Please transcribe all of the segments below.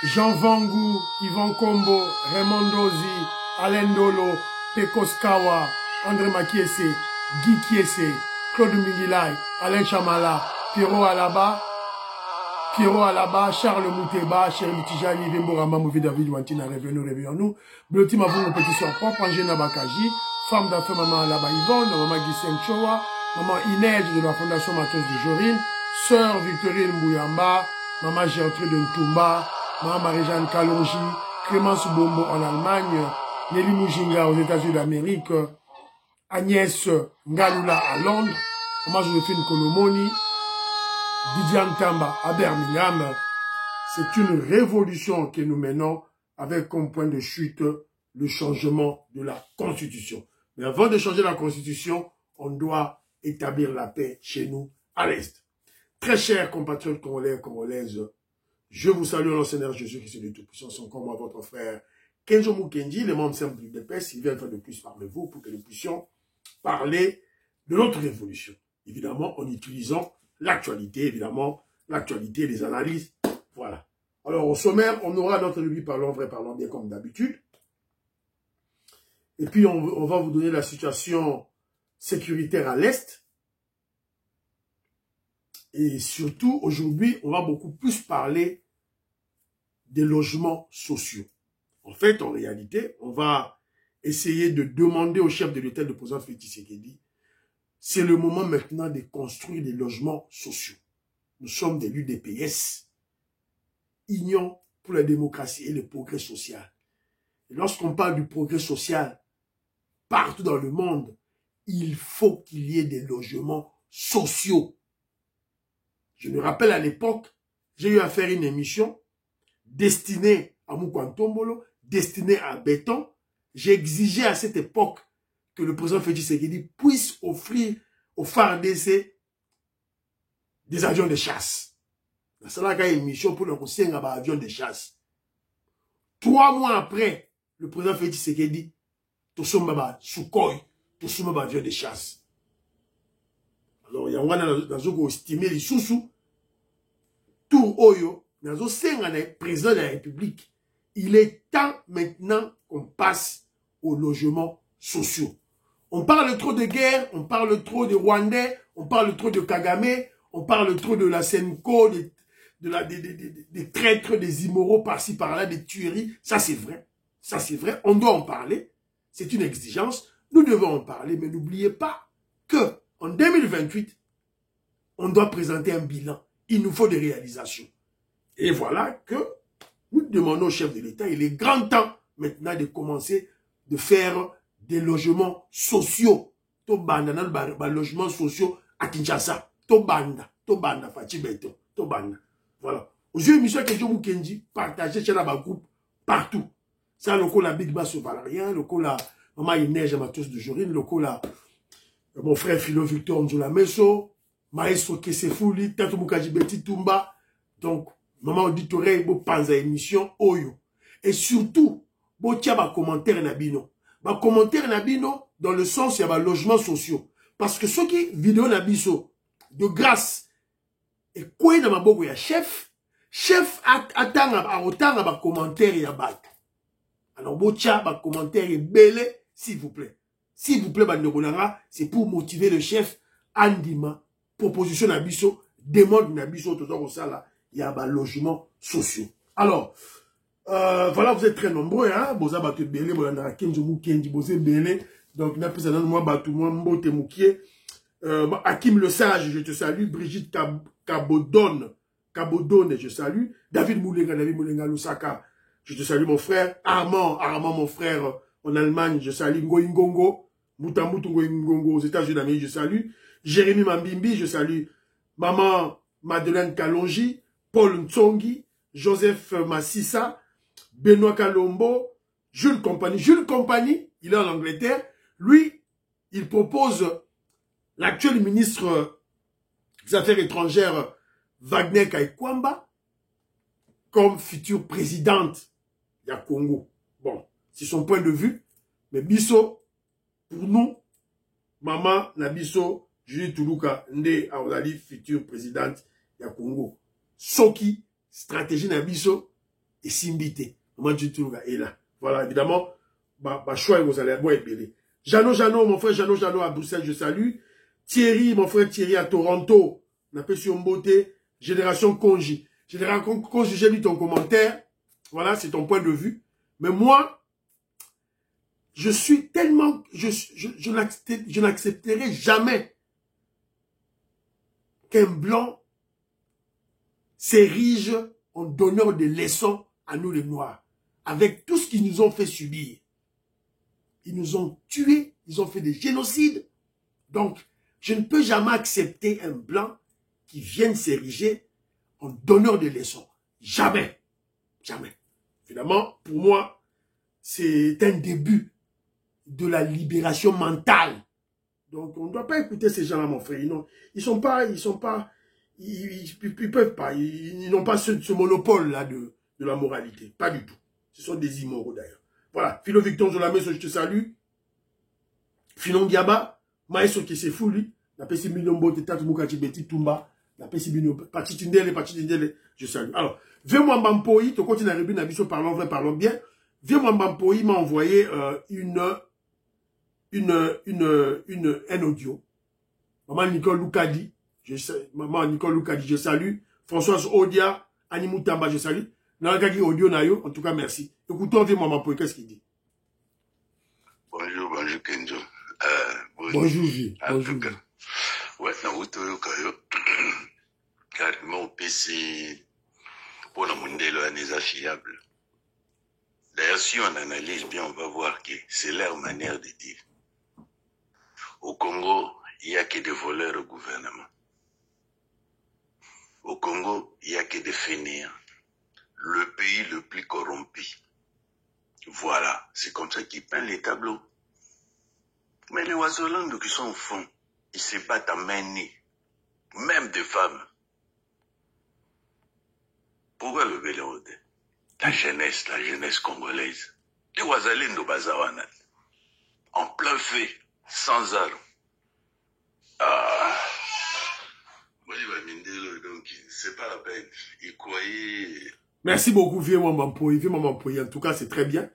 Jean Vangu, Yvan Kombo, Raymond Dozi, Alain Dolo, Pekos Kawa, André Makiese, Guy Kiese, Claude Mingilay, Alain Chamala, Pierrot Alaba, Charles Mouteba, Chéri Tijani, Vimbo Rama, Mouvi David Wantina, revenons-nous. Bloti Mavou, mon petit soeur propre, Angena Bakaji, femme d'affaires, maman Alaba Yvonne, maman Gisèle Chowa, maman Inès de la Fondation Matos de Jorine, sœur Victorine Mbouyamba, maman Gertrude Ntumba, maman Marie-Jeanne Kalonji, Clémence Bombo en Allemagne, Nelly Mujinga aux États-Unis d'Amérique, Agnès Ngalula à Londres, maman Joséphine Kolomoni, Didier Ntamba à Birmingham. C'est une révolution que nous menons avec comme point de chute le changement de la Constitution. Mais avant de changer la Constitution, on doit établir la paix chez nous à l'Est. Très chers compatriotes congolais et congolaises, je vous salue en Seigneur Jésus-Christ de Tout-Puissant, son comme moi, votre frère Kenzo Mukendi, les membres simples de paix, s'il vient une fois de plus parmi vous pour que nous puissions parler de notre révolution. Évidemment, en utilisant l'actualité, évidemment, l'actualité, les analyses, voilà. Alors, au sommaire, on aura notre revue Parlons vrai, parlons bien comme d'habitude. Et puis, on va vous donner la situation sécuritaire à l'Est. Et surtout, aujourd'hui, on va beaucoup plus parler des logements sociaux. En fait, en réalité, on va essayer de demander au chef de l'État, le président Félix Tshisekedi, c'est le moment maintenant de construire des logements sociaux. Nous sommes des l'UDPS, Union pour la démocratie et le progrès social. Et lorsqu'on parle du progrès social, partout dans le monde, il faut qu'il y ait des logements sociaux. Je me rappelle à l'époque, j'ai eu à faire une émission destinée à Moukantombolo, destinée à Béton. J'ai exigé à cette époque que le président Félix Tshisekedi puisse offrir aux FARDC des avions de chasse. C'est là qu'il y a une émission pour le conseil à avions de chasse. 3 mois après, le président Félix Tshisekedi, tout ça m'a Sukhoi, tout ça m'a avion de chasse. Alors, il y a un estimé les sous-sous. Tout Oyo, dans le président de la République, il est temps maintenant qu'on passe aux logements sociaux. On parle trop de guerre, on parle trop de Rwandais, on parle trop de Kagame, on parle trop de la Senko, des traîtres, des immoraux par-ci par-là, des tueries. Ça c'est vrai. Ça c'est vrai. On doit en parler. C'est une exigence. Nous devons en parler, mais n'oubliez pas que en 2028, on doit présenter un bilan. Il nous faut des réalisations. Et voilà que nous demandons au chef de l'État, il est grand temps maintenant de commencer de faire des logements sociaux. Tobanda, logements sociaux à Kinshasa. Tobanda, Fachibeto, Tobanda. Voilà. Aujourd'hui, monsieur Kenzo Mukendi, partagez chez la groupe partout. Ça, le coup la Big Bass au Valérien, le coup la Maman Inès à Matos de Jorine, le coup la mon frère Philo Victor Nzoula Meso, Maestro Kesefouli, Tato Mukaji Beti Tumba. Donc, maman auditorie, bo panza émission Oyo. Et surtout, bo tia ba commentaire nabino. Ba commentaire nabino dans le sens il y a ba logements sociaux. Parce que ceux qui vidéo nabiso de grâce et quoi dans ma bogo ya chef attend à autant ba commentaire ya ba. Alors bo tia ba commentaire et belé s'il vous plaît. S'il vous plaît, c'est pour motiver le chef Andima, proposition Nabiso, demande Nabiso, tout ça là, il y a un logement social. Alors, voilà, vous êtes très nombreux, hein, Boza Batu Belé, Bolanda Kenzo Mukendi, Bozé Belé, donc, n'a pas moi, Batu, moi, Mbote Moukié, Hakim Le Sage, je te salue, Brigitte Cabodone, je salue, David Moulenga Lusaka, je te salue, mon frère, Armand, mon frère, en Allemagne, je salue, Ngoingongo, Mutamutu Ngoingongo, aux États-Unis d'Amérique, je salue, Jérémy Mambimbi, je salue, Maman Madeleine Kalonji, Paul Ntsongi, Joseph Massissa, Benoît Kalombo, Jules Compagnie, il est en Angleterre, lui, il propose l'actuel ministre des Affaires étrangères, Wagner Kaikwamba, comme future présidente du Congo. Bon, c'est son point de vue, mais Bisso, pour nous, Maman Nabiso, Julie Toulouka, Nde Aouzali, future présidente du Congo. Soki, stratégie Nabiso, et Simbité. Moi, du tout, et là. Voilà, évidemment, bah, choix, vous allez moi épelé. Jeannot, mon frère Jeannot à Bruxelles, je salue. Thierry, mon frère Thierry à Toronto, on appelle sur beauté. Génération Conji. Génération Conji, j'ai lu ton commentaire. Voilà, c'est ton point de vue. Mais moi, je suis tellement, je n'accepterai jamais qu'un blanc s'érige en donneur de leçons à nous les Noirs. Avec tout ce qu'ils nous ont fait subir. Ils nous ont tués, ils ont fait des génocides. Donc, je ne peux jamais accepter un blanc qui vienne s'ériger en donneur de leçons. Jamais. Jamais. Évidemment, pour moi, c'est un début de la libération mentale. Donc, on ne doit pas écouter ces gens-là, mon frère. Ils peuvent pas. Ils n'ont pas ce monopole-là de la moralité. Pas du tout. Ce sont des immoraux, d'ailleurs. Voilà. Philo Victor Zolamé, je te salue. Filon Diaba, Maïso qui s'est fou, lui. La Pessi Minombo, Tata Moukachi Beti Tumba. La Pessi Minombo, Pati Tindele, je salue. Alors, Viens-moi Mbampoï, tu continues à rébiner, Nabiso, parlons vrai, parlons bien. Viens-moi Mbampoï m'a envoyé un audio. Maman Nicole Loukadi, je salue. Françoise Odia, Animou Tamba, je salue. Nalagagi Audio Nayo, en tout cas, merci. Écoutons, Viens-moi Mbampoï, qu'est-ce qu'il dit? Bonjour Kenzo. Bonjour, J. Bonjour. Ouais, carrément au PC pour la Mundelo est fiable. D'ailleurs, si on analyse bien, on va voir que c'est leur manière de dire. Au Congo, il n'y a que des voleurs au gouvernement. Au Congo, il n'y a que des fainéants. Le pays le plus corrompu. Voilà, c'est comme ça qu'ils peignent les tableaux. Mais les Ouazolandes qui sont au fond, ils se battent à main nue, même des femmes. Pourquoi le Bélérode? La jeunesse congolaise. Les Ouazalendo Bazawana, en plein feu, sans armes. Ah, donc c'est pas la peine. Ils croyaient. Merci beaucoup, Vieux-moi Mbampoï. En tout cas, c'est très bien.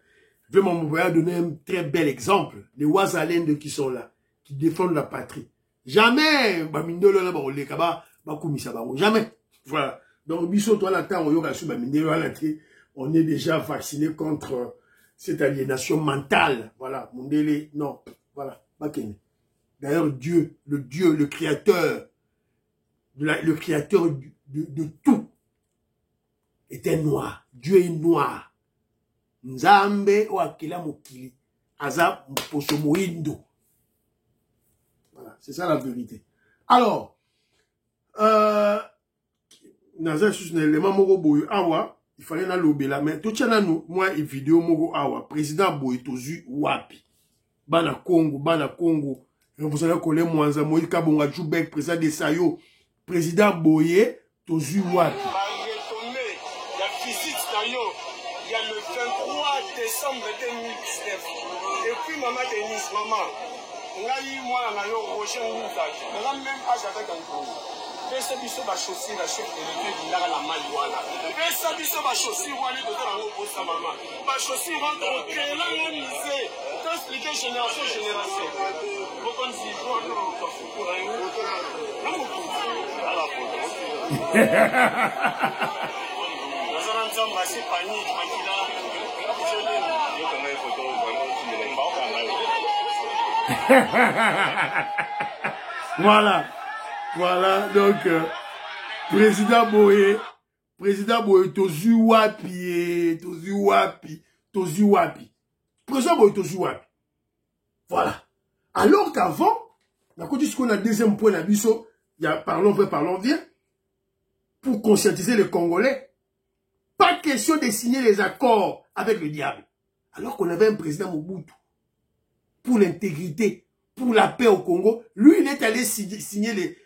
Vieux-moi Mbampoï a donné un très bel exemple. Les Ouazalendo qui sont là, qui défendent la patrie. Jamais, jamais. Voilà. Donc, on est déjà vacciné contre cette aliénation mentale. Voilà. Mundele, non. Voilà. D'ailleurs, Dieu, le créateur, le créateur de tout, était noir. Dieu est noir. Nzambe o akila mokili. Aza mposo moindo. Voilà, c'est ça la vérité. Alors, Naza sus l'élément moko boyo awa, il fallait na lobela mais tout tchana nous moi et vidéo moko awa président boyo tozu wapi. Bana Congo, vous allez coller Mwanza Moïse Kabonga Djoubek président de Sayo, président Boye tozu wapi. Il y a le 23 décembre 2019. Et puis maman Denise, maman, on a eu moi on a eu Roger Moussa, on a même âge avec un gros. Fais ça biso ba chaussée la chef de l'équipe il a la marijuana. Fais ça biso ba chaussée wali de la robe pour sa maman. Ba chaussée rentre au créer la même lycée. T'expliquer génération. Faut qu'on s'y voit pour un autre. Non, à la photo. Voilà, donc, président Boye, tozu wapi. Président Boye, tozu wapi. Voilà. Alors qu'avant, on a dit qu'on a deuxième point d'abisso, il y a parlons vrai, parlons bien, pour conscientiser les Congolais. Pas question de signer les accords avec le diable. Alors qu'on avait un président Mobutu. Pour l'intégrité, pour la paix au Congo. Lui, il est allé signer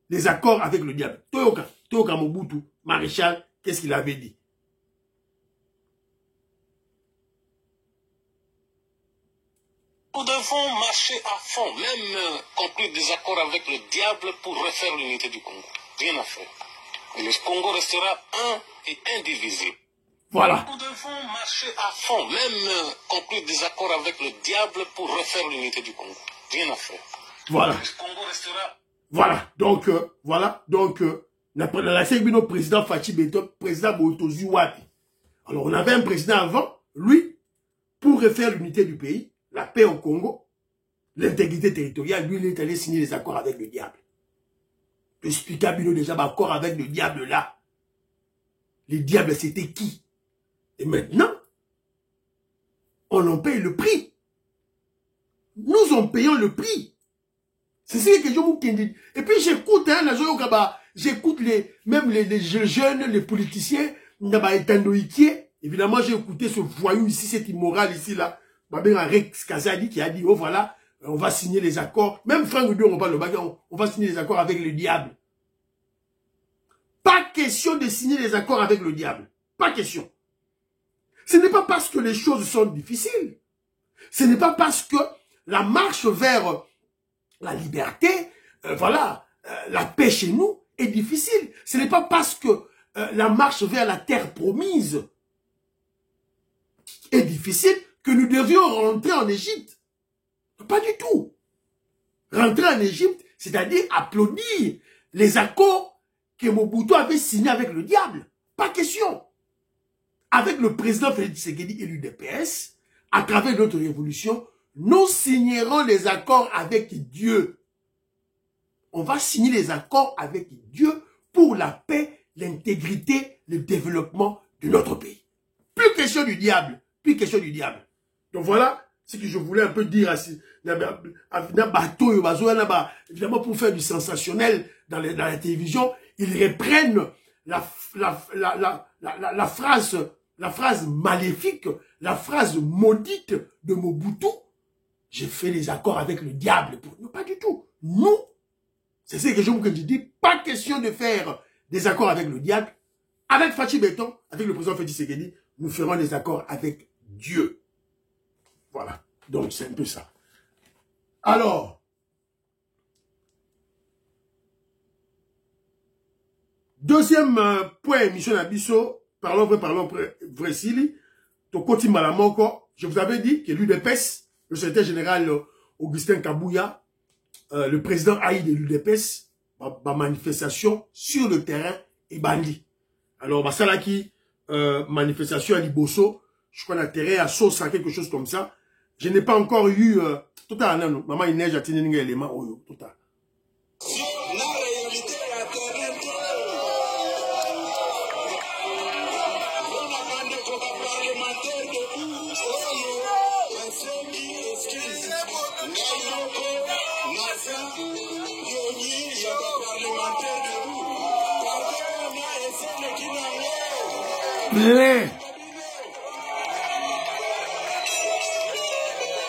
les accords avec le diable. Toyoka Mobutu, maréchal, qu'est-ce qu'il avait dit? Nous devons marcher à fond, même conclure des accords avec le diable pour refaire l'unité du Congo. Rien à faire. Et le Congo restera un et indivisible. Voilà. Nous devons marcher à fond, même conclure des accords avec le diable pour refaire l'unité du Congo. Rien à faire. Voilà. Le Congo restera... Voilà. Donc, voilà. Donc, la président Fachi Beton, président Botozu Wapi. Alors, on avait un président avant, lui, pour refaire l'unité du pays, la paix au Congo, l'intégrité territoriale, lui, il est allé signer les accords avec le diable. Expliquez à Bino déjà, l'accord avec le diable là. Le diable, c'était qui? Et maintenant, on en paye le prix. Nous en payons le prix. C'est ce que je vous dis. Et puis j'écoute, hein, j'écoute même les jeunes, les politiciens, évidemment j'ai écouté ce voyou ici, cet immoral ici là, Rex Kazadi qui a dit, oh voilà, on va signer les accords, même Franck Dion, on va signer les accords avec le diable. Pas question de signer les accords avec le diable. Pas question. Ce n'est pas parce que les choses sont difficiles. Ce n'est pas parce que la marche vers la liberté, la paix chez nous est difficile. Ce n'est pas parce que la marche vers la terre promise est difficile que nous devions rentrer en Égypte. Pas du tout. Rentrer en Égypte, c'est-à-dire applaudir les accords que Mobutu avait signés avec le diable. Pas question. Avec le président Félix Tshisekedi et l'UDPS, à travers notre révolution, nous signerons les accords avec Dieu. On va signer les accords avec Dieu pour la paix, l'intégrité, le développement de notre pays. Plus question du diable. Plus question du diable. Donc voilà ce que je voulais un peu dire évidemment pour faire du sensationnel dans la télévision, ils reprennent la phrase maléfique, la phrase maudite de Mobutu. J'ai fait les accords avec le diable. Non, pas du tout. Nous, c'est ce que je vous dis, pas question de faire des accords avec le diable. Avec Fachi Beton, avec le président Félix Tshisekedi, nous ferons des accords avec Dieu. Voilà. Donc, c'est un peu ça. Alors, deuxième point, Michel Abisso, parlons vrai, Sili, Tokoti Malamoko, je vous avais dit que l'UDPS, le secrétaire général Augustin Kabouya, le président Haï de l'UDPS, ma manifestation sur le terrain est bandit. Alors, Basalaki, manifestation à Liboso, je crois la terrain à Sosa, quelque chose comme ça. Je n'ai pas encore eu, total, non, maman, il neige à tenir un élément, total. Plein.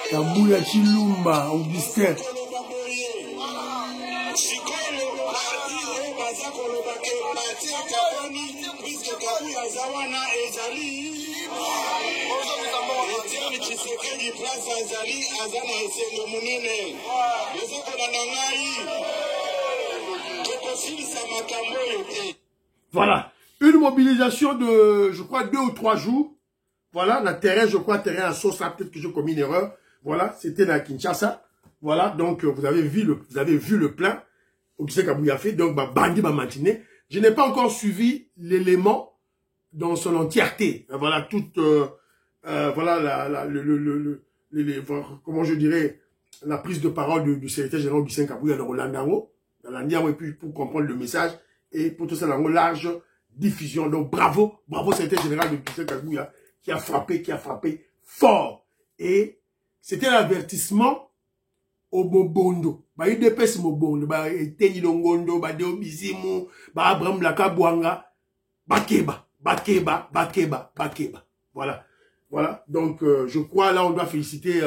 Kabouya Chilumba, Augustin. Voilà. Une mobilisation de, je crois, 2 ou 3 jours. Voilà, la terrain, je crois, terrain à Sosa, peut-être que j'ai commis une erreur. Voilà, c'était à Kinshasa. Voilà, donc vous avez vu le plan. Augustin Kabouya fait, donc bandi matinée. Je n'ai pas encore suivi l'élément dans son entièreté. Voilà, toute, voilà, comment je dirais, la prise de parole du secrétaire général Augustin Kabouya de Roland Nango. Et puis pour comprendre le message et pour tout ça, la large diffusion. Donc bravo, secrétaire général de Augustin Kabouya qui a frappé fort. Et c'était l'avertissement au Mobondo. UDPS Mobondo, Eteni Longondo, Deo Bizimu, Abraham Lakabouanga, Bakeba. Voilà. Donc, je crois, là, on doit féliciter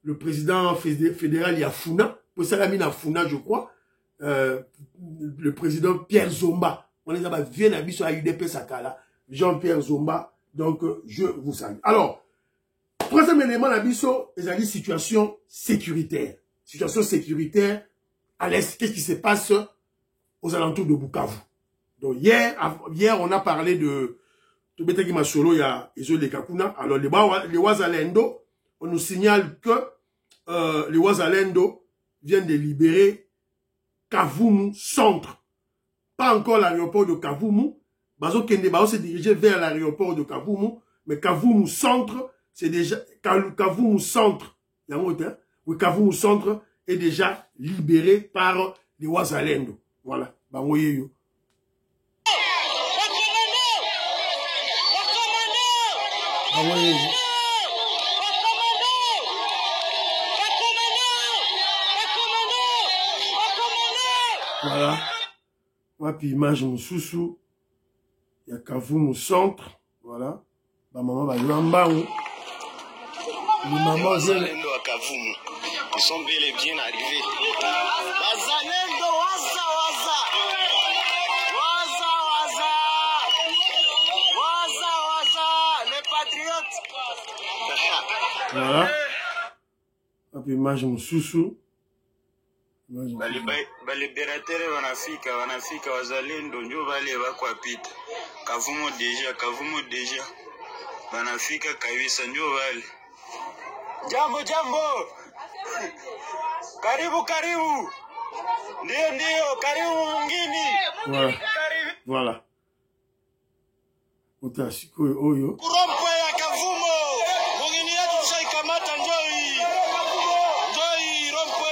le président fédéral Yafuna, pour Salamina Funa, je crois, le président Pierre Zomba. On les a bien habillés sur la UDP Sakala, Jean-Pierre Zomba. Donc, je vous salue. Alors, troisième élément, la biso, ils ont dit situation sécuritaire. Situation sécuritaire à l'est. Qu'est-ce qui se passe aux alentours de Bukavu? Donc hier on a parlé de Tobetaki Masolo, il y a Ezole Kakuna. Alors les Wazalendo, on nous signale que les Wazalendo viennent de libérer Kavumu Centre. Pas encore l'aéroport de Kavumu. Bazo Kende Bao s'est dirigé vers l'aéroport de Kavumu. Mais Kavumu Centre, c'est déjà... Kavumu Centre, oui, Kavumu Centre est déjà libéré par les Wazalendo. Voilà. Bangoyeyo. Voilà. Puis image mon sous-sous. Il y a Kavumu Centre. Voilà. Ba maman va yamba. Les mamans Wazalendo à Kavumu. Ils sont bel et bien arrivés. Wazalendo, waza, waza. Waza, waza. Waza, waza. Les patriotes. Voilà. Puis image mon sous-sous. Baliberatere wanafika wazalendo ndio wale wako apita. Kavumu deja. Wanafika kabisa ndio wale. Jambo. Karibu. Ndio, karibu mwingine. Voilà. Utasiko oyo. Kurompo ya Kavumu. Mwingine yetu tusaikamata njoi rompo.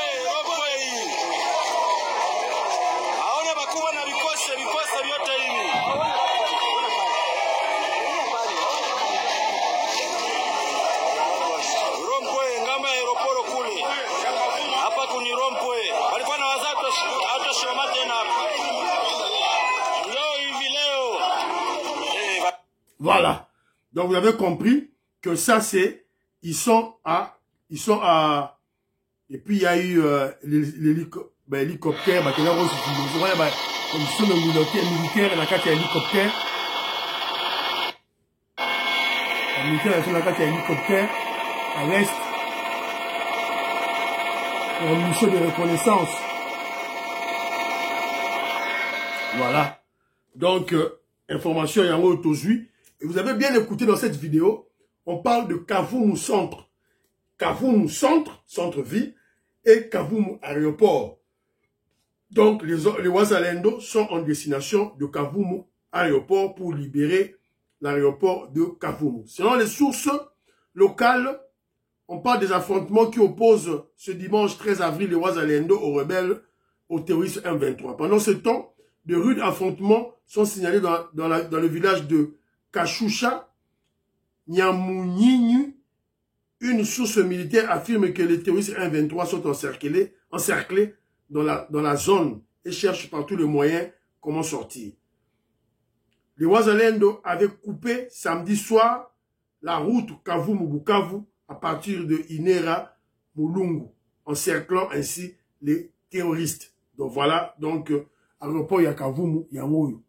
Aone bakubwa na vikosi vyote hivi. Rompwe ngamba aeroporo kule. Hapa kuni rompwe. Walikuwa na wazatu hata shoma tena hapa. Leo hivi leo. Voilà. Donc vous avez compris que ça c'est ils sont à et puis il y a eu l'hélicoptère bah là on sont militaire la carte hélicoptère. Le militaire sur la carte hélicoptère à l'est. Pour une mission de reconnaissance. Voilà. Donc information y a aujourd'hui. Et vous avez bien écouté dans cette vidéo, on parle de Kavumu Centre. Kavumu Centre, centre-ville, et Kavumu Aéroport. Donc, les Wazalendo sont en destination de Kavumu Aéroport pour libérer l'aéroport de Kavumu. Selon les sources locales, on parle des affrontements qui opposent ce dimanche 13 avril les Wazalendo aux rebelles, aux terroristes M23. Pendant ce temps, de rudes affrontements sont signalés dans le village de Kachoucha, Nyamunyinyu. Une source militaire affirme que les terroristes M23 sont encerclés dans la zone et cherchent par tous les moyens comment sortir. Les Wazalendo avaient coupé samedi soir la route Kavumu-Bukavu à partir de Inera-Mulungu, encerclant ainsi les terroristes. Donc voilà, donc aéroport Yakavumu Yangoyo.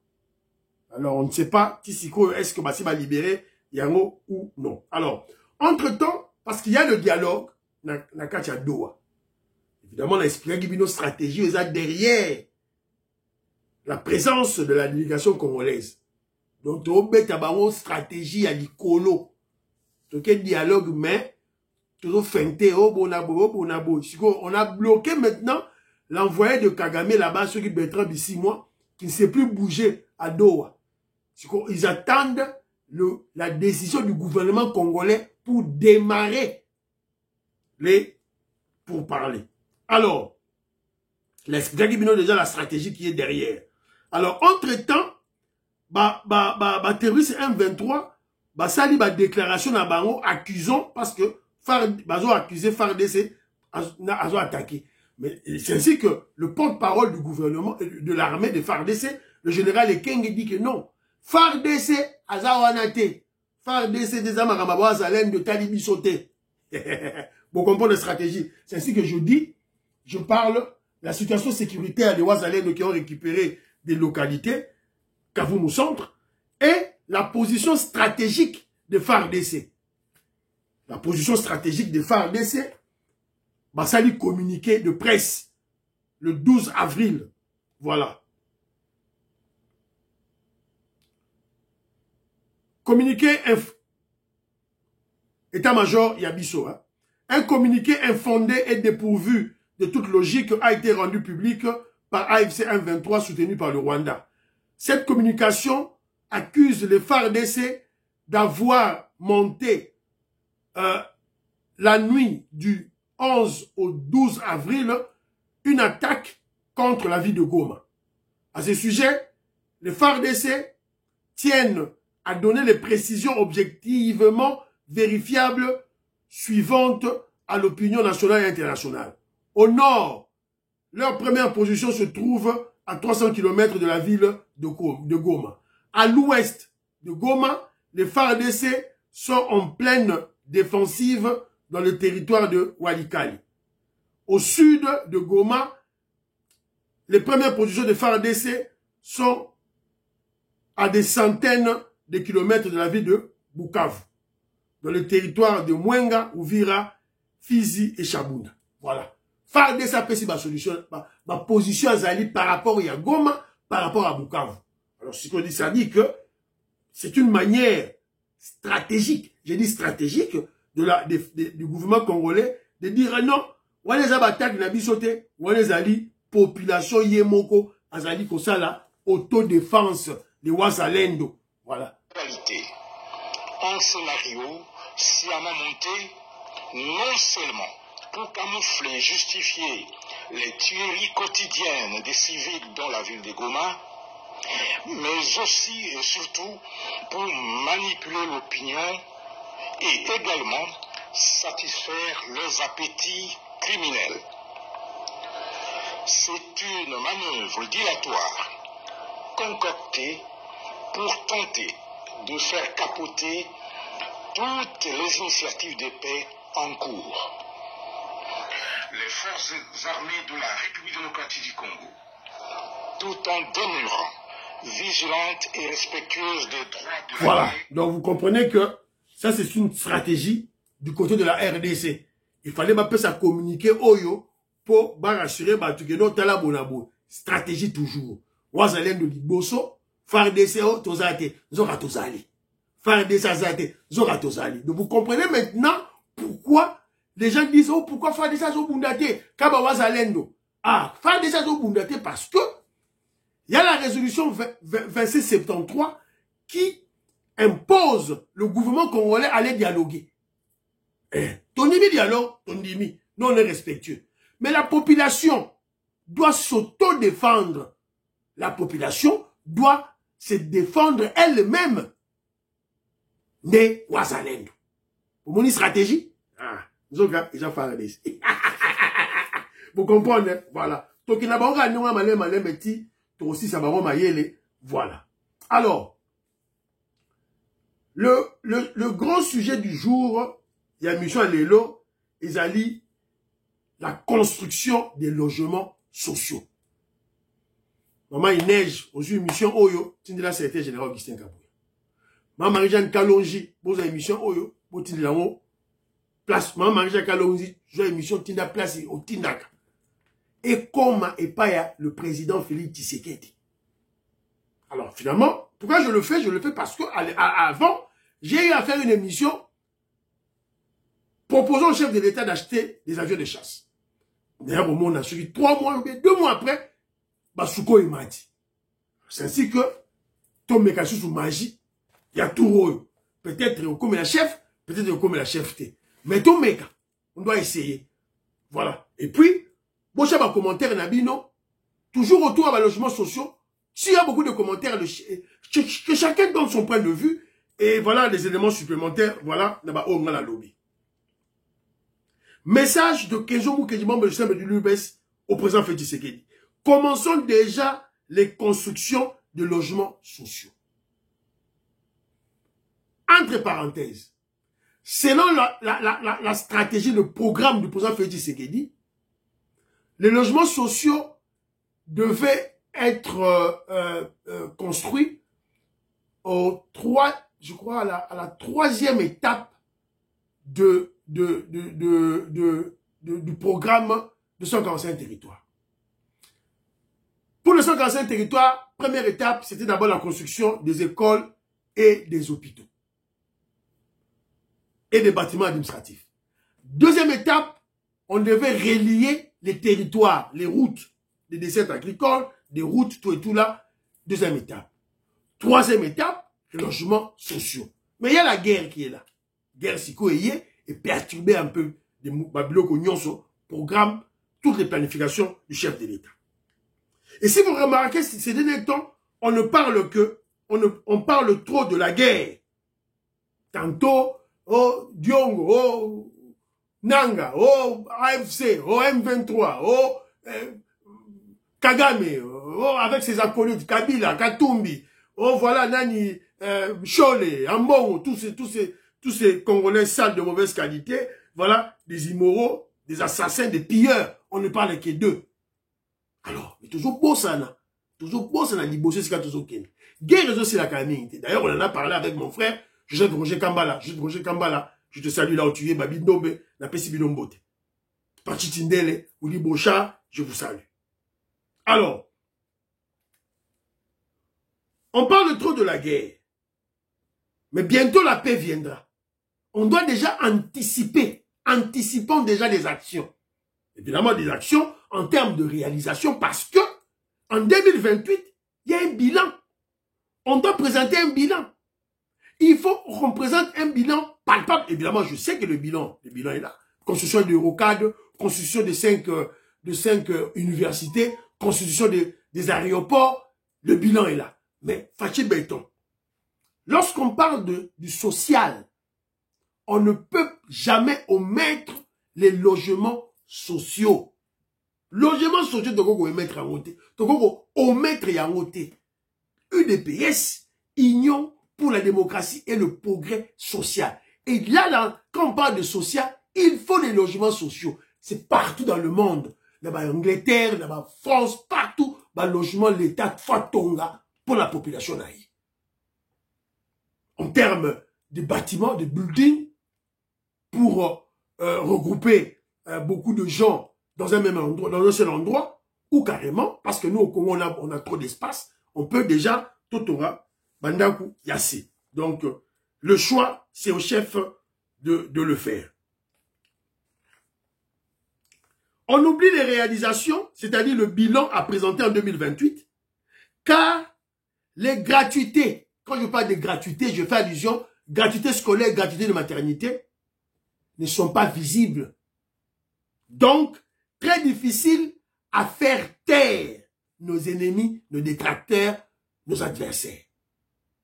Alors on ne sait pas Tisiko est-ce que Bassi va libérer Yango ou non. Alors, entre-temps, parce qu'il y a le dialogue, Nakacha Doha. Évidemment, on a expliqué une stratégie aux derrière la présence de la délégation congolaise. Donc, on a une stratégie à l'icolo. Donc, un dialogue, mais, toujours feinté, on a bloqué maintenant l'envoyé de Kagame là-bas, ceux qui Bertrand de 6 mois, qui ne sait plus bouger à Doha. Ils attendent la décision du gouvernement congolais pour démarrer les pourparlers. Alors, l'expliquer déjà la stratégie qui est derrière. Alors, entre-temps, terroriste M23, ça dit déclaration à Bango accusant parce que Bazo accusé FARDC a attaqué. Mais c'est ainsi que le porte-parole du gouvernement, de l'armée de FARDC, le général Ekeng dit que non. FARDC azawanate. FARDC des Amaramabwa Zalem de Talibi sauté. Vous comprenez la stratégie. C'est ainsi que je dis, je parle la situation sécuritaire des Wazalem qui ont récupéré des localités, Kavumu Centre, et la position stratégique de FARDC. La position stratégique de FARDC, ça lui communiqué de presse le 12 avril. Voilà. communiqué état-major Yabiso, hein. Un communiqué infondé et dépourvu de toute logique a été rendu public par AFC M23 soutenu par le Rwanda. Cette communication accuse les FARDC d'avoir monté la nuit du 11 au 12 avril une attaque contre la ville de Goma. À ce sujet, les FARDC tiennent à donner les précisions objectivement vérifiables suivantes à l'opinion nationale et internationale. Au nord, leur première position se trouve à 300 km de la ville de Goma. À l'ouest de Goma, les FARDC sont en pleine défensive dans le territoire de Walikali. Au sud de Goma, les premières positions des FARDC sont à des centaines de kilomètres de la ville de Bukavu, dans le territoire de Mwenga, Uvira, Fizi et Chabunda. Voilà. FARDC a pris ma solution, ma position à Zali par rapport à Goma, par rapport à Bukavu. Alors, ce qu'on dit, ça dit que c'est une manière stratégique, j'ai dit stratégique, du gouvernement congolais de dire non, on les attaques n'a bisoté, on les ali, population yemoko, azali kosala, autodéfense de Wazalendo. Voilà. Réalité, un scénario sciemment monté, non seulement pour camoufler et justifier les tueries quotidiennes des civils dans la ville de Goma, mais aussi et surtout pour manipuler l'opinion et également satisfaire leurs appétits criminels. C'est une manœuvre dilatoire concoctée pour tenter de faire capoter toutes les initiatives de paix en cours. Les forces armées de la République démocratique du Congo, tout en demeurant vigilantes et respectueuses des droits de voilà. l'homme. Donc vous comprenez que ça c'est une stratégie du côté de la RDC. Il fallait m'appeler ça communiquer Oyo pour rassurer Batukeno Tala Bonabo. Stratégie toujours. Wazalendo Liboso, FARDC Tozate, Zora Tozali. FARDC Azate, Zora Tozali. Donc vous comprenez maintenant pourquoi les gens disent oh pourquoi FARDC Zobundate Kaba Wazalendo. Ah, FARDC Zobundate parce que il y a la résolution 2673 qui impose le gouvernement congolais à aller dialoguer. Tonimi dialogue, Tonimi, non on est respectueux. Mais la population doit s'auto-défendre. La population doit se défendre elle-même des Wazalendo. Vous voyez stratégie? Ah, vous comprenez? Voilà. Voilà. Alors, le grand sujet du jour, il y a Michel Lelo, Ezali, la construction des logements sociaux. Maman, il neige, aux émissions Oyo, Tindela Secrétaire Général Augustin Kabouya. Maman Marie-Jeanne Kalonji, aux émissions Oyo, pour Tindela place. Maman Marie-Jeanne Kalonji, aux émissions Tindela place au Tindaka. Et comme et pas le président Félix Tshisekedi. Alors finalement, pourquoi je le fais? Je le fais parce que avant, j'ai eu à faire une émission proposant au chef de l'État d'acheter des avions de chasse. D'ailleurs, au monde a suivi 3 mois, 2 mois après, Basuko m'a dit. C'est ainsi que, ton mécanisme sous magie, il y a tout rôle. Peut-être comme la chef, peut-être comme la chefté. Mais ton méca, on doit essayer. Voilà. Et puis, bon, j'ai un commentaire, Nabino, toujours autour à logements sociaux. S'il y a beaucoup de commentaires, que chacun donne son point de vue, et voilà les éléments supplémentaires, voilà, on a la lobby. Message de Kenzo Moukedi, membre du l'UBS, au président Félix Tshisekedi. Commençons déjà les constructions de logements sociaux. Entre parenthèses, selon la stratégie, le programme du président Félix Tshisekedi, les logements sociaux devaient être construits je crois, à la 3e étape du programme de 145 territoires. Pour le 145 territoires, première étape, c'était d'abord la construction des écoles et des hôpitaux. et des bâtiments administratifs. Deuxième étape, on devait relier les territoires, les routes, des desserts agricoles, des routes, tout et tout là. Deuxième étape. Troisième étape, les logements sociaux. Mais il y a la guerre qui est là. Guerre psychoïe et perturber un peu des Babyloko Nyonso programme toutes les planifications du chef de l'État. Et si vous remarquez, ces derniers temps, on ne parle que, on parle trop de la guerre. Tantôt, oh Diongo, oh Nanga, oh AFC, oh M23, oh Kagame, oh avec ses acolytes, Kabila, Katumbi, oh voilà Nani, Chole, Ambongo, tous ces Congolais sales de mauvaise qualité, voilà, des immoraux, des assassins, des pilleurs, on ne parle que d'eux. Alors, mais toujours beau ça, là. Toujours beau ça, là, libosser ce qu'il y a toujours ken. Guerre, c'est la calamité. D'ailleurs, on en a parlé avec mon frère, Joseph Roger Kambala. Joseph Roger Kambala, je te salue là où tu es, Babi Ndombe, na Pessi Bilombote. Pachi Tindele, Ouli Bocha, je vous salue. Alors, on parle trop de la guerre. Mais bientôt la paix viendra. On doit déjà anticiper. Anticipons déjà les actions. Évidemment, des actions en termes de réalisation parce que en 2028, il y a un bilan. On doit présenter un bilan. Il faut qu'on présente un bilan palpable. Évidemment, je sais que le bilan est là. Construction de rocades, construction de 5 universités, construction des aéroports. Le bilan est là. Mais, Fachi Béton, lorsqu'on parle du social, on ne peut jamais omettre les logements sociaux. Logements sociaux, Togo omettre en côté. Togo omettre en côté. UDPS, Union pour la démocratie et le progrès social. Et là, quand on parle de social, il faut des logements sociaux. C'est partout dans le monde. Là-bas, en Angleterre, là-bas, en France, partout, bah, logement, l'État, Fatonga, pour la population naïve. En termes de bâtiments, de buildings, pour regrouper beaucoup de gens dans un même endroit, dans un seul endroit, ou carrément, parce que nous, au Congo, on a trop d'espace, on peut déjà, Totora, Bandaku, Yassé. Donc, le choix, c'est au chef de le faire. On oublie les réalisations, c'est-à-dire le bilan à présenter en 2028, car les gratuités, quand je parle de gratuité, je fais allusion, gratuité scolaire, gratuité de maternité, ne sont pas visibles. Donc, très difficile à faire taire nos ennemis, nos détracteurs, nos adversaires.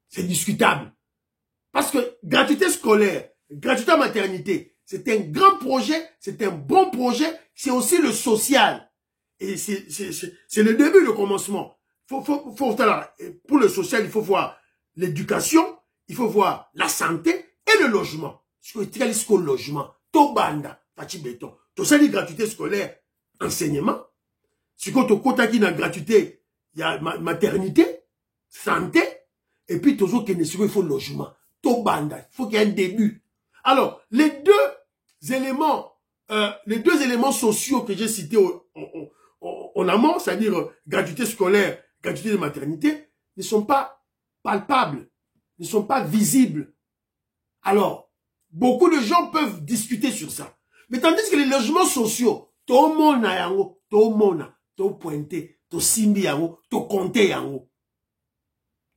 C'est discutable. Parce que gratuité scolaire, gratuité maternité, c'est un grand projet, c'est un bon projet, c'est aussi le social. Et c'est le début, le commencement. Pour le social, il faut voir l'éducation, il faut voir la santé et le logement. Parce que le logement, to banda, fachi béton. To sali gratuité scolaire, enseignement. Si tu kota qui na gratuité, il y a maternité, santé, et puis toujours qu'il il faut logement. To banda, il faut qu'il y ait un début. Alors, les deux éléments sociaux que j'ai cités en amont, c'est-à-dire gratuité scolaire, gratuité de maternité, ne sont pas palpables, ne sont pas visibles. Alors, beaucoup de gens peuvent discuter sur ça. Mais tandis que les logements sociaux, to mona yango, to mona, to pointer, to simbi yango, to compter yango.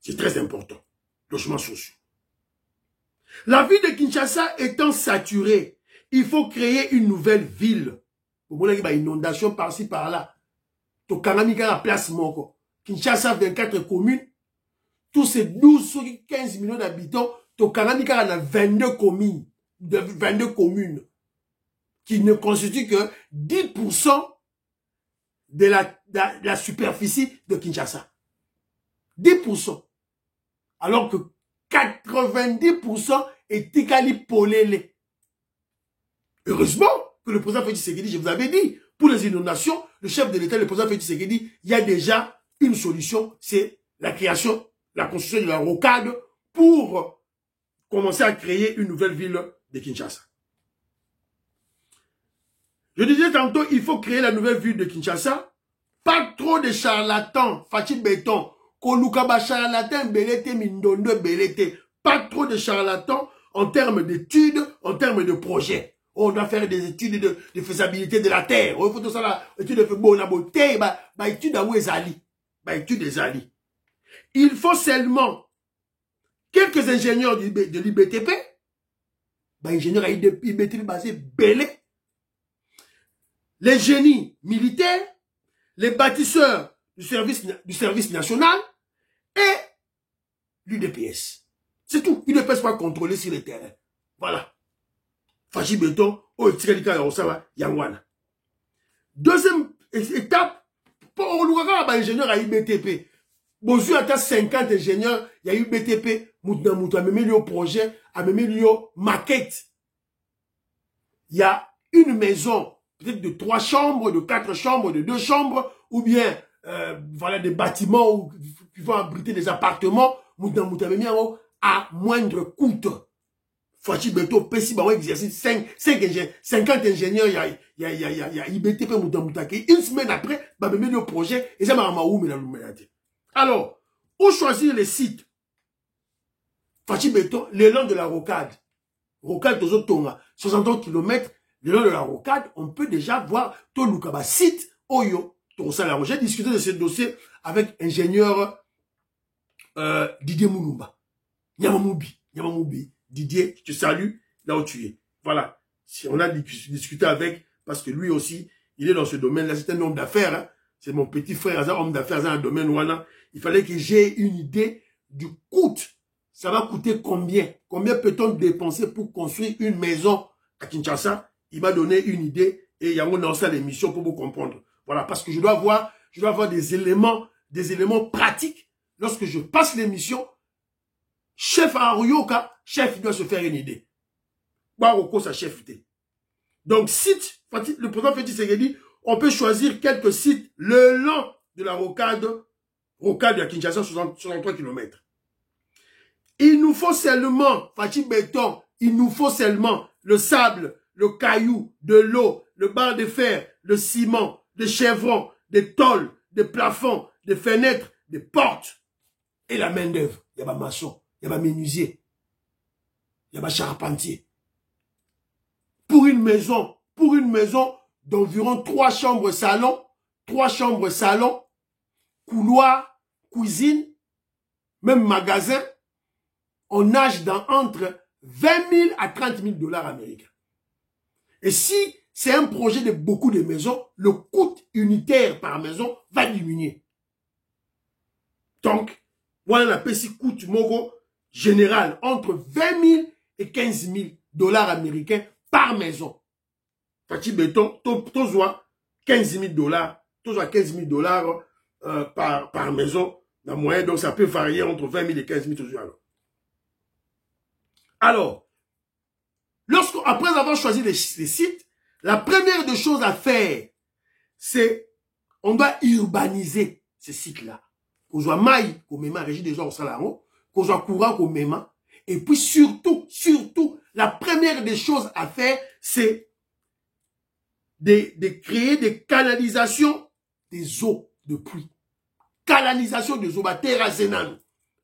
C'est très important. Logements sociaux. La ville de Kinshasa étant saturée, il faut créer une nouvelle ville. Vous voyez qu'il y a une inondation par-ci, par-là. To kanamika la place moko. Kinshasa, 24 communes. Tous ces 12 ou 15 millions d'habitants, to kanamika a 22 communes. 22 communes. Qui ne constituent que 10% de la superficie de Kinshasa. 10%. Alors que 90% est Tikali Polele. Heureusement que le président Félix Tshisekedi, je vous avais dit, pour les inondations, le chef de l'État, le président Félix Tshisekedi, il y a déjà une solution, c'est la création, la construction de la rocade pour commencer à créer une nouvelle ville de Kinshasa. Je disais tantôt, il faut créer la nouvelle ville de Kinshasa. Pas trop de charlatans, Fachi Béton, Kolukaba charlatan, Belete, Mindondo, Belete. Pas trop de charlatans en termes d'études, en termes de projet. On doit faire des études de faisabilité de la terre. Il faut tout ça là, études de beauté, études à où ezali. Études des ali. Il faut seulement quelques ingénieurs de l'IBTP, ingénieurs à IBTP basé belé, les génies militaires, les bâtisseurs du service national et l'UDPS. C'est tout. L'UDPS va contrôler sur le terrain. Voilà. Fachi Béton, Yangwana. Deuxième étape, pour l'ouragan, ingénieur à IBTP. Bonjour, à 50 ingénieurs, il y a IBTP, Moutna, même au projet, à même maquette. Il y a une maison, peut-être de 3 chambres, de 4 chambres, de 2 chambres, ou bien, voilà, des bâtiments qui vont abriter des appartements, Moutna, à moindre coût. Fachi Beto, Pessi, bah, exercice 50 ingénieurs, il y a IBTP, Moutaki. Une semaine après, bah, même le projet, et ça m'a mais la lumière. Alors, où choisir les sites? Fachi Beto, le long de la rocade. Rocade, Tozo Tonga, 60 km, le long de la rocade, on peut déjà voir Tolukaba site, Oyo, Tosa. J'ai discuté de ce dossier avec ingénieur, Didier Moulumba. Nyamamoubi. Didier, je te salue là où tu es. Voilà. Si on a discuté avec, parce que lui aussi, il est dans ce domaine-là, c'est un homme d'affaires. Hein. C'est mon petit frère, un homme d'affaires dans le domaine Wana. Il fallait que j'ai une idée du coût. Ça va coûter combien? Combien peut-on dépenser pour construire une maison à Kinshasa? Il m'a donné une idée et il y a un lancé l'émission pour vous comprendre. Voilà, parce que je dois avoir des éléments pratiques. Lorsque je passe l'émission, chef à Ryoka, chef doit se faire une idée. Baroko sa chef. Donc, site, le président Félix Tshisekedi, on peut choisir quelques sites le long de la rocade de Kinshasa, 63 km. Il nous faut seulement, Fachi Béton, il nous faut seulement le sable, le caillou, de l'eau, le barre de fer, le ciment, des chevrons, des tôles, des plafonds, des fenêtres, des portes et la main d'œuvre. Il y a pas maçon. Il y a des menuisiers, il y a des charpentiers. Pour une maison d'environ 3 chambres salon, couloir, cuisine, même magasin, on nage dans entre 20 000 à 30 000 dollars américains. Et si c'est un projet de beaucoup de maisons, le coût unitaire par maison va diminuer. Donc, voilà, si coût mogo général entre 20 000 et 15 000 dollars américains par maison. Fachi Béton, tozoa 15 000 dollars, tozoa 15 000 dollars par maison, dans moyen, donc ça peut varier entre 20 000 et 15 000 tozoa. Alors, après avoir choisi les sites, la première des choses à faire, c'est, on doit urbaniser ces sites-là. Qu'on soit maï, qu'on mette régie des gens au salaro, qu'on soit courant, qu'on mette. Et puis surtout, la première des choses à faire, c'est de créer des canalisations des eaux de pluie. Canalisation des eaux, terre zenano.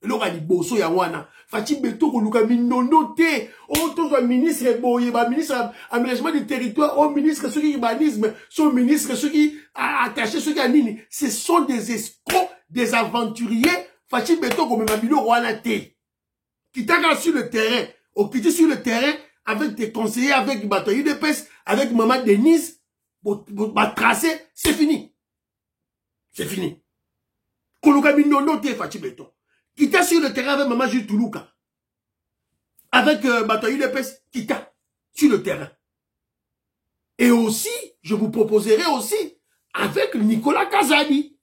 L'ora li boso ya wana. Fachi Beto koluka minono te. Autant ministre boye, ministre aménagement du territoire, au ministre sur l'urbanisme, son ministre sur qui a attaché sur qui a nini. Ce sont des escrocs, des aventuriers. Fachi Beto comme mabilo wana te. Qui t'a sur le terrain. Au qui sur le terrain avec tes conseillers, avec bataille de pêche, avec maman Denise, pour tracer, c'est fini. C'est fini. Koluka minono te Fachi Beto. Qui t'a sur le terrain avec maman Jules Toulouka. Avec bataille de pêche, qui t'a sur le terrain. Et aussi, je vous proposerai aussi avec Nicolas Kazadi.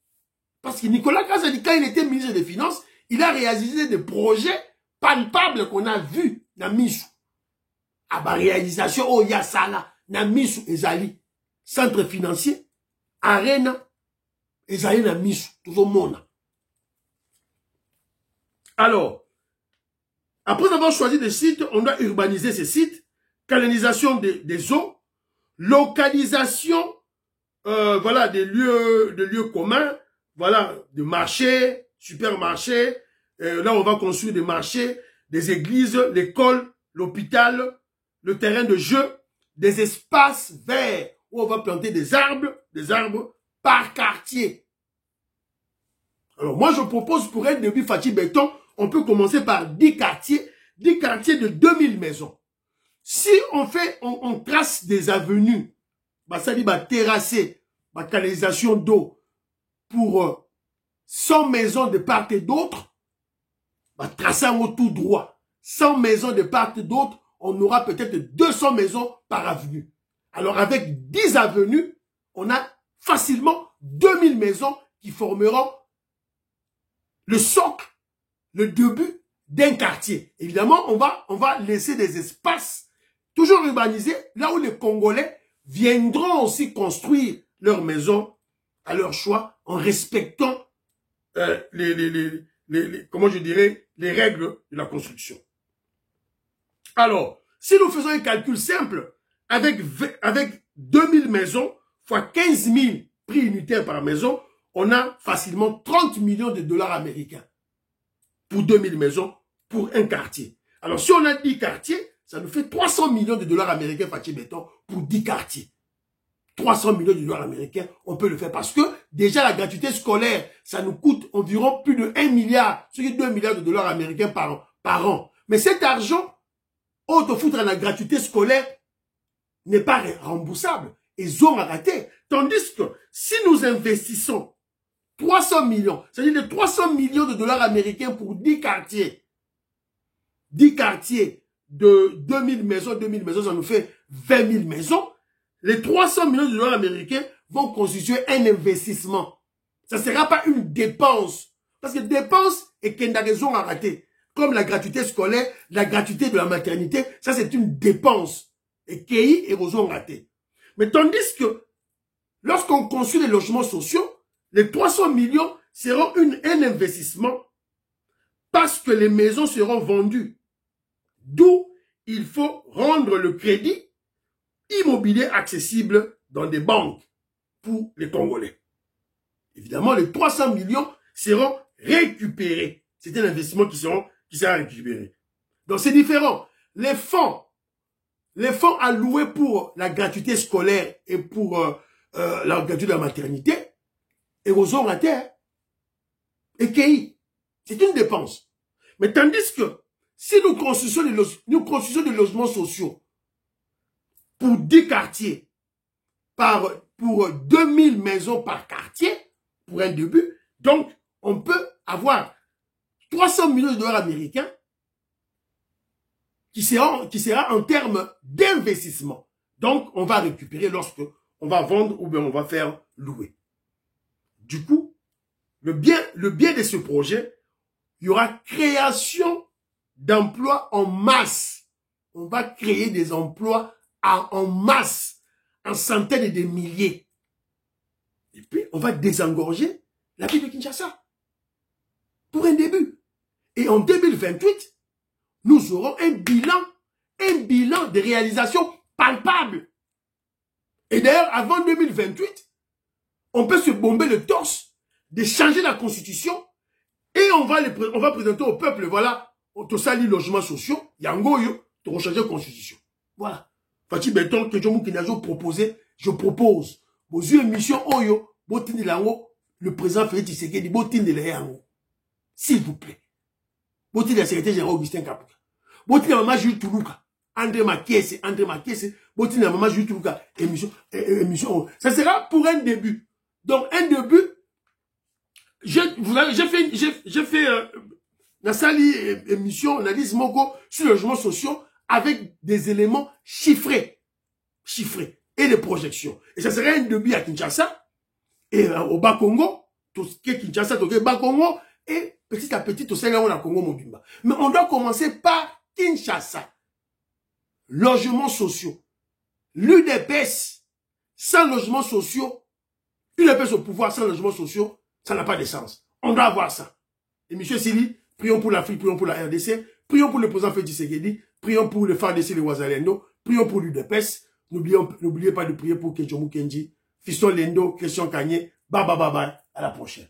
Parce que Nicolas Kazadi, quand il était ministre des Finances, il a réalisé des projets palpables qu'on a vus dans Missou. À la réalisation, oh, Yassala, dans Missou, Ezali. Centre financier, Arena, Ezali, dans Missou, tout le monde. Alors, après avoir choisi des sites, on doit urbaniser ces sites, canalisation des eaux, localisation, voilà, des lieux communs, voilà, des marchés, supermarchés, là on va construire des marchés, des églises, l'école, l'hôpital, le terrain de jeu, des espaces verts où on va planter des arbres par quartier. Alors moi je propose pour un début Fachi Béton, on peut commencer par 10 quartiers de 2000 maisons. Si on trace des avenues, ça dit terrasser, canalisation d'eau pour 100 maisons de part et d'autre, tracer en haut tout droit. 100 maisons de part et d'autre, on aura peut-être 200 maisons par avenue. Alors avec 10 avenues, on a facilement 2000 maisons qui formeront le socle, le début d'un quartier. Évidemment, on va laisser des espaces toujours urbanisés, là où les Congolais viendront aussi construire leurs maisons à leur choix en respectant comment je dirais, les règles de la construction. Alors, si nous faisons un calcul simple, avec 2000 maisons, fois 15 000 prix unitaires par maison, on a facilement 30 millions de dollars américains pour 2000 maisons, pour un quartier. Alors, si on a 10 quartiers, ça nous fait 300 millions de dollars américains, Fachi Béton, pour 10 quartiers. 300 millions de dollars américains, on peut le faire parce que déjà la gratuité scolaire, ça nous coûte environ plus de 1 milliard, ce qui est 2 milliards de dollars américains par an. Mais cet argent, autre foutre à la gratuité scolaire, n'est pas remboursable. Ils ont raté. Tandis que si nous investissons 300 millions, c'est-à-dire 300 millions de dollars américains pour 10 quartiers, 10 quartiers de 2000 maisons, ça nous fait 20 000 maisons. Les 300 millions de dollars américains vont constituer un investissement. Ça ne sera pas une dépense. Parce que dépense et qu'il y a raison à rater. Comme la gratuité scolaire, la gratuité de la maternité, ça c'est une dépense. Et qui est raison raté. Mais tandis que lorsqu'on construit les logements sociaux, les 300 millions seront un investissement parce que les maisons seront vendues. D'où il faut rendre le crédit immobilier accessible dans des banques pour les Congolais. Évidemment, les 300 millions seront récupérés. C'est un investissement qui sera récupéré. Donc, c'est différent. Les fonds alloués pour la gratuité scolaire et pour la gratuité de la maternité, et aux hommes à terre, et qui, c'est une dépense. Mais tandis que, si nous construisons des logements sociaux pour 10 quartiers, pour 2000 maisons par quartier, pour un début, donc on peut avoir 300 millions de dollars américains qui sera en termes d'investissement. Donc, on va récupérer lorsque on va vendre ou bien on va faire louer. Du coup, le bien de ce projet, il y aura création d'emplois en masse. On va créer des emplois en masse, en centaines et des milliers. Et puis, on va désengorger la ville de Kinshasa. Pour un début. Et en 2028, nous aurons un bilan de réalisation palpable. Et d'ailleurs, avant 2028, on peut se bomber le torse de changer la constitution et on va présenter au peuple, voilà, on sali logements sociaux, yangoyo, to rechanger la constitution. Voilà. Fachi Béton, que je propose. Vos yeux émission oyo, botini lango, le président Félix Tshisekedi, botini le yango. S'il vous plaît. Botini la secrétaire général Augustin Kapuka. Botini la maman Jules Toulouka. André Makiese, botini la maman Jules Toulouka. Émission. Ça sera pour un début. Donc, un début, j'ai fait la sali émission, analyse Moko sur les logements sociaux avec des éléments chiffrés. Et des projections. Et ça serait un début à Kinshasa et au Bas-Congo, tout ce qui est Kinshasa, tout ce qui est Bas-Congo, et petit à petit, tout ça, là, on a Congo Mobimba. Mais on doit commencer par Kinshasa. Logements sociaux. L'UDPS, sans logements sociaux, l'UDPS au pouvoir sans logements sociaux, ça n'a pas de sens. On doit avoir ça. Et M. Sili, prions pour l'Afrique, prions pour la RDC, prions pour le président Félix Tshisekedi, prions pour le FARDC, les Ouazalendo, prions pour l'UDPS. N'oubliez pas de prier pour Kenjomu Kenji, Fiston Lendo, Christian Kanye, bye, à la prochaine.